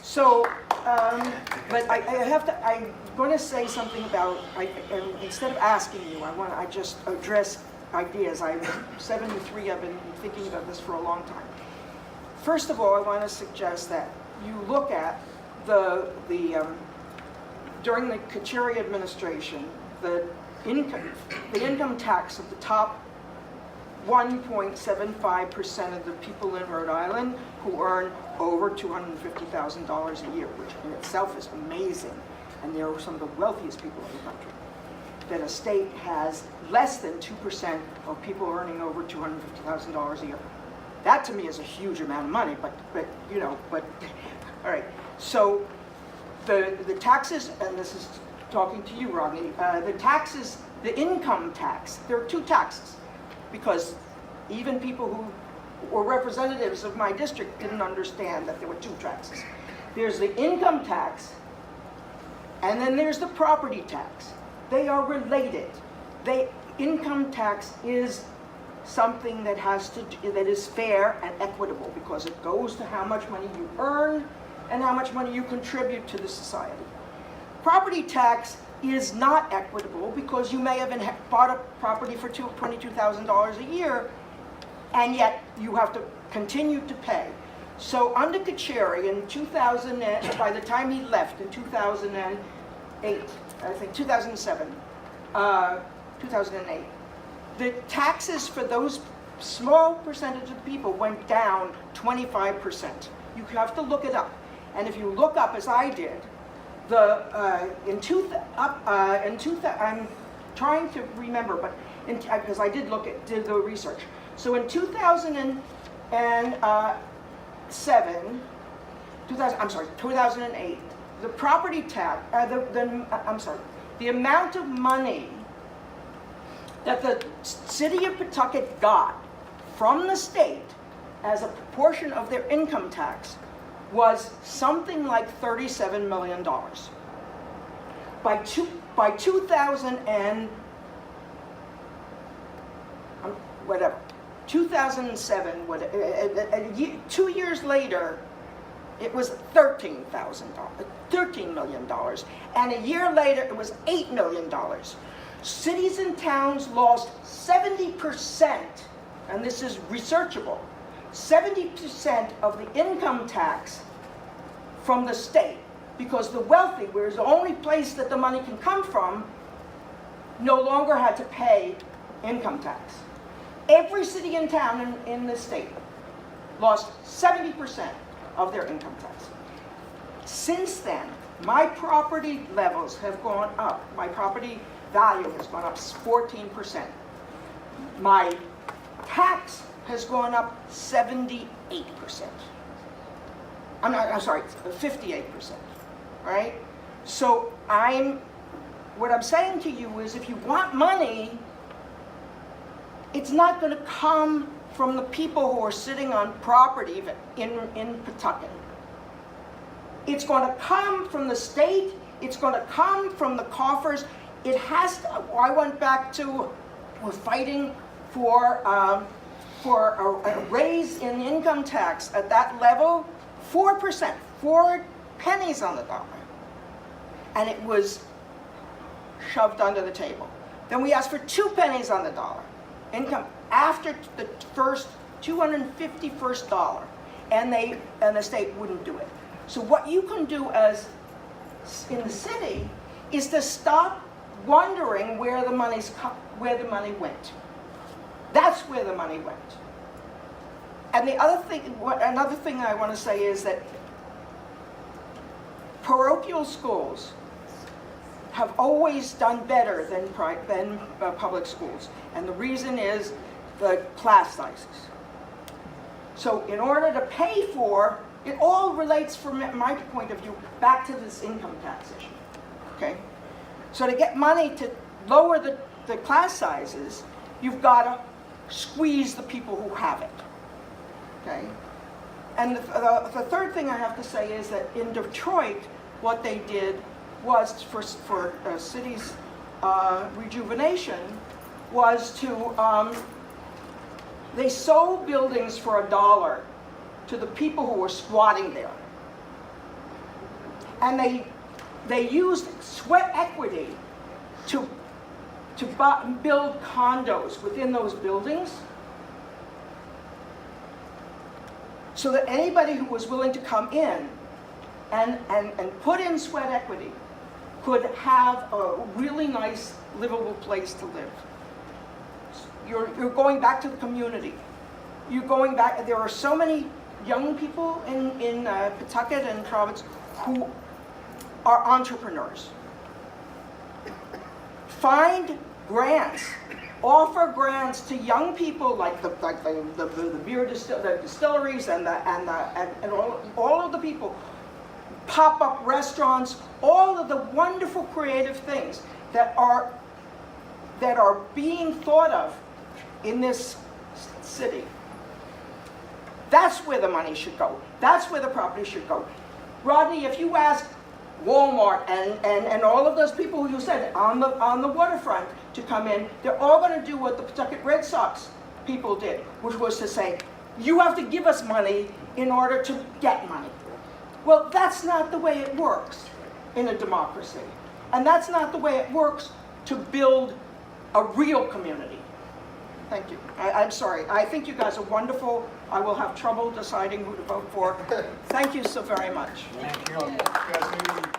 So, but I'm going to say something about, and instead of asking you, I just address ideas. I'm 73, I've been thinking about this for a long time. First of all, I want to suggest that you look at during the Carcieri administration, the income tax of the top 1.75% of the people in Rhode Island who earn over $250,000 a year, which in itself is amazing, and they're some of the wealthiest people in the country. That a state has less than 2% of people earning over $250,000 a year. That to me is a huge amount of money, but all right. So the taxes, and this is talking to you, Rodney, the taxes, the income tax, there are two taxes, because even people who were representatives of my district didn't understand that there were two taxes. There's the income tax, and then there's the property tax. They are related. Income tax is something that is fair and equitable, because it goes to how much money you earn and how much money you contribute to the society. Property tax is not equitable, because you may have bought a property for $22,000 a year, and yet you have to continue to pay. So under Carcieri in 2000, by the time he left in 2008, I think 2007, 2008, the taxes for those small percentage of people went down 25%. You have to look it up. And if you look up, as I did, I'm trying to remember, but because I did the research. So in 2008, the property tax, the amount of money that the city of Pawtucket got from the state as a proportion of their income tax was something like $37 million. By 2000 and whatever, 2007, 2 years later, it was $13 million, and a year later it was $8 million. Cities and towns lost 70%, and this is researchable, 70% of the income tax from the state, because the wealthy, whereas the only place that the money can come from, no longer had to pay income tax. Every city and town in the state lost 70% of their income tax. Since then, my property levels have gone up. My property value has gone up 14%. My tax has gone up 78%. I'm sorry, 58%, right? So what I'm saying to you is, if you want money, it's not going to come from the people who are sitting on property in Pawtucket. It's going to come from the state. It's going to come from the coffers. It has to. I went back to, we're fighting for a raise in income tax at that level, 4%, 4 pennies on the dollar. And it was shoved under the table. Then we asked for 2 pennies on the dollar income after the first $251st dollar, and the state wouldn't do it. So what you can do as in the city is to stop wondering where the money went. That's where the money went. And another thing I want to say is that parochial schools have always done better than public schools. And the reason is the class sizes. So in order to pay for, it all relates from my point of view back to this income tax issue, okay? So to get money to lower the class sizes, you've got to squeeze the people who have it, okay? And the third thing I have to say is that in Detroit, what they did was for cities' rejuvenation was to, they sold buildings for $1 to the people who were squatting there. And they used sweat equity to build condos within those buildings, so that anybody who was willing to come in and put in sweat equity could have a really nice, livable place to live. You're going back to the community. You're going back. There are so many young people in Pawtucket and Providence who are entrepreneurs. Find grants, offer grants to young people like the beer the distilleries and all of the people, pop-up restaurants, all of the wonderful creative things that are being thought of in this city. That's where the money should go. That's where the property should go. Rodney, if you ask Walmart and all of those people who you said on the waterfront to come in, they're all going to do what the Pawtucket Red Sox people did, which was to say, you have to give us money in order to get money. Well, that's not the way it works in a democracy. And that's not the way it works to build a real community. Thank you. I'm sorry. I think you guys are wonderful. I will have trouble deciding who to vote for. Thank you so very much. Thank you.